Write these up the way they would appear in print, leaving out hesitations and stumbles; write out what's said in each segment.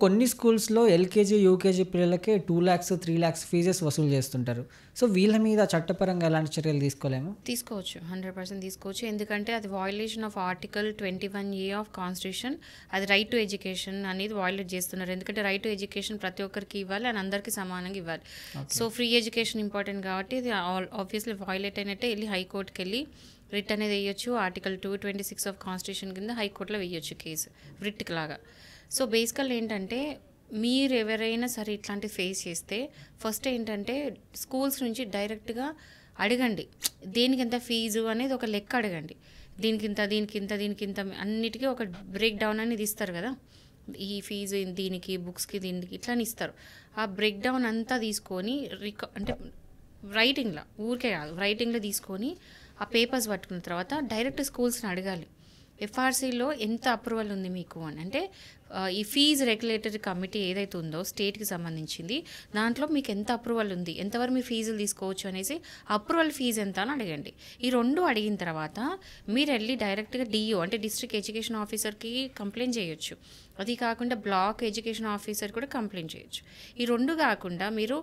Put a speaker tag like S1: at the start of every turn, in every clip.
S1: కొన్ని స్కూల్స్‌లో LKG, UKG పిల్లలకే 2,00,000, 3,00,000 ఫీజెస్ వసూలు చేస్తుంటారు. సో, వీళ్ళ మీద చట్టపరంగా ఎలాంటి చర్యలు తీసుకోలేమా?
S2: తీసుకోవచ్చు. 100% తీసుకోవచ్చు. ఎందుకంటే అది violation of article 21A of constitution. అది రైట్ టు ఎడ్యుకేషన్ అనేది వయలేట్ చేస్తున్నారు. ఎందుకంటే రైట్ టు ఎడ్యుకేషన్ ప్రతి ఒక్కరికి ఇవ్వాలి అండ్ అందరికీ సమానంగా ఇవ్వాలి. సో, ఫ్రీ ఎడ్యుకేషన్ ఇంపార్టెంట్ కాబట్టి ఇది ఆబ్వియస్లీ వయలేట్ అయినట్టే వెళ్ళి హైకోర్టుకెళ్ళి రిట్ అనేది వేయొచ్చు. ఆర్టికల్ 226 ఆఫ్ కాన్స్టిట్యూషన్ కింద హైకోర్టులో వేయొచ్చు కేసు రిట్ లాగా. సో, బేసికల్ ఏంటంటే మీరు ఎవరైనా సరే ఇట్లాంటివి ఫేస్ చేస్తే ఫస్ట్ ఏంటంటే స్కూల్స్ నుంచి డైరెక్ట్గా అడగండి. దేనికి ఎంత ఫీజు అనేది ఒక లెక్క అడగండి. దీనికింత దీనికింత దీనికింత అన్నిటికీ ఒక బ్రేక్ డౌన్ అనేది ఇస్తారు కదా. ఈ ఫీజు దీనికి, బుక్స్కి, దీనికి ఇట్లా ఇస్తారు. ఆ బ్రేక్ డౌన్ అంతా తీసుకొని అంటే రైటింగ్లో, ఊరికే కాదు, రైటింగ్లో తీసుకొని ఆ పేపర్స్ పట్టుకున్న తర్వాత డైరెక్ట్ స్కూల్స్ని అడగాలి. ఎఫ్ఆర్సీలో ఎంత అప్రూవల్ ఉంది మీకు అని. అంటే ఈ ఫీజు రెగ్యులేటరీ కమిటీ ఏదైతే ఉందో స్టేట్కి సంబంధించింది, దాంట్లో మీకు ఎంత అప్రూవల్ ఉంది, ఎంతవరకు మీ ఫీజులు తీసుకోవచ్చు అనేసి అప్రూవల్ ఫీజు ఎంత అని అడగండి. ఈ రెండు అడిగిన తర్వాత మీరు వెళ్ళి డైరెక్ట్గా డిఓ అంటే డిస్ట్రిక్ట్ ఎడ్యుకేషన్ ఆఫీసర్కి కంప్లైంట్ చేయొచ్చు. అది కాకుండా బ్లాక్ ఎడ్యుకేషన్ ఆఫీసర్ కూడా కంప్లైంట్ చేయొచ్చు. ఈ రెండు కాకుండా మీరు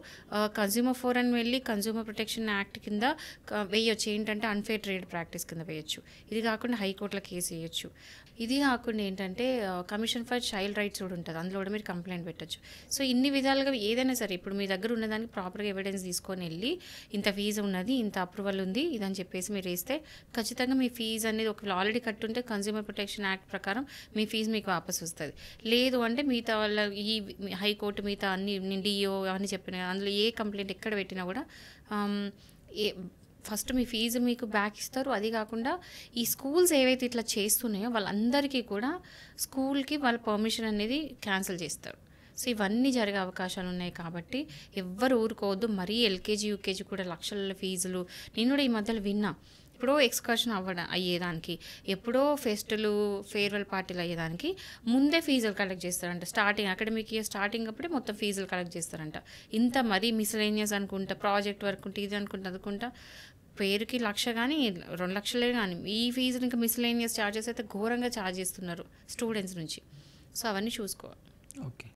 S2: కన్జ్యూమర్ ఫోరం వెళ్ళి కన్జ్యూమర్ ప్రొటెక్షన్ యాక్ట్ కింద వేయొచ్చు. ఏంటంటే అన్ఫేర్ ట్రేడ్ ప్రాక్టీస్ కింద వేయొచ్చు. ఇది కాకుండా హైకోర్టులో కేసు వేయొచ్చు. ఇది కాకుండా ఏంటంటే కమిషన్ ఫర్ చైల్డ్ రైట్స్ కూడా ఉంటుంది, అందులో కూడా మీరు కంప్లైంట్ పెట్టచ్చు. సో ఇన్ని విధాలుగా ఏదైనా సరే ఇప్పుడు మీ దగ్గర ఉన్నదానికి ప్రాపర్గా ఎవిడెన్స్ తీసుకొని వెళ్ళి ఇంత ఫీజు ఉన్నది, ఇంత అప్రూవల్ ఉంది ఇదని చెప్పేసి మీరు వేస్తే ఖచ్చితంగా మీ ఫీజు అనేది ఒకవేళ ఆల్రెడీ కట్టుంటే కన్జ్యూమర్ ప్రొటెక్షన్ యాక్ట్ ప్రకారం మీ ఫీజు మీకు వాపస్ వస్తుంది. లేదు అంటే మిగతా వాళ్ళ ఈ హైకోర్టు మిగతా అన్ని డిఓ అని చెప్పిన అందులో ఏ కంప్లైంట్ ఎక్కడ పెట్టినా కూడా ఫస్ట్ మీ ఫీజు మీకు బ్యాక్ ఇస్తారు. అది కాకుండా ఈ స్కూల్స్ ఏవైతే ఇట్లా చేస్తున్నాయో వాళ్ళందరికీ కూడా స్కూల్కి వాళ్ళ పర్మిషన్ అనేది క్యాన్సిల్ చేస్తారు. సో ఇవన్నీ జరిగే అవకాశాలు ఉన్నాయి కాబట్టి ఎవ్వరు ఊరుకోవద్దు. మరీ ఎల్కేజీ, యూకేజీ కూడా లక్షల ఫీజులు నేను కూడా ఈ మధ్యలో విన్నా. ఎప్పుడో ఎక్స్కర్షన్ అయ్యేదానికి, ఎప్పుడో ఫెస్టులు, ఫేర్వెల్ పార్టీలు అయ్యేదానికి ముందే ఫీజులు కలెక్ట్ చేస్తారంట. స్టార్టింగ్ అకాడమిక్ ఇయర్ స్టార్టింగ్ అప్పుడే మొత్తం ఫీజులు కలెక్ట్ చేస్తారంట. ఇంత మరీ మిస్లేనియస్ అనుకుంటా, ప్రాజెక్ట్ వర్క్ ఉంటే ఇది అనుకుంటా పేరుకి 1,00,000 కానీ 2,00,000 కానీ ఈ ఫీజులు ఇంకా మిస్లేనియస్ ఛార్జెస్ అయితే ఘోరంగా ఛార్జ్ చేస్తున్నారు స్టూడెంట్స్ నుంచి. సో అవన్నీ చూసుకోవాలి.
S1: ఓకే.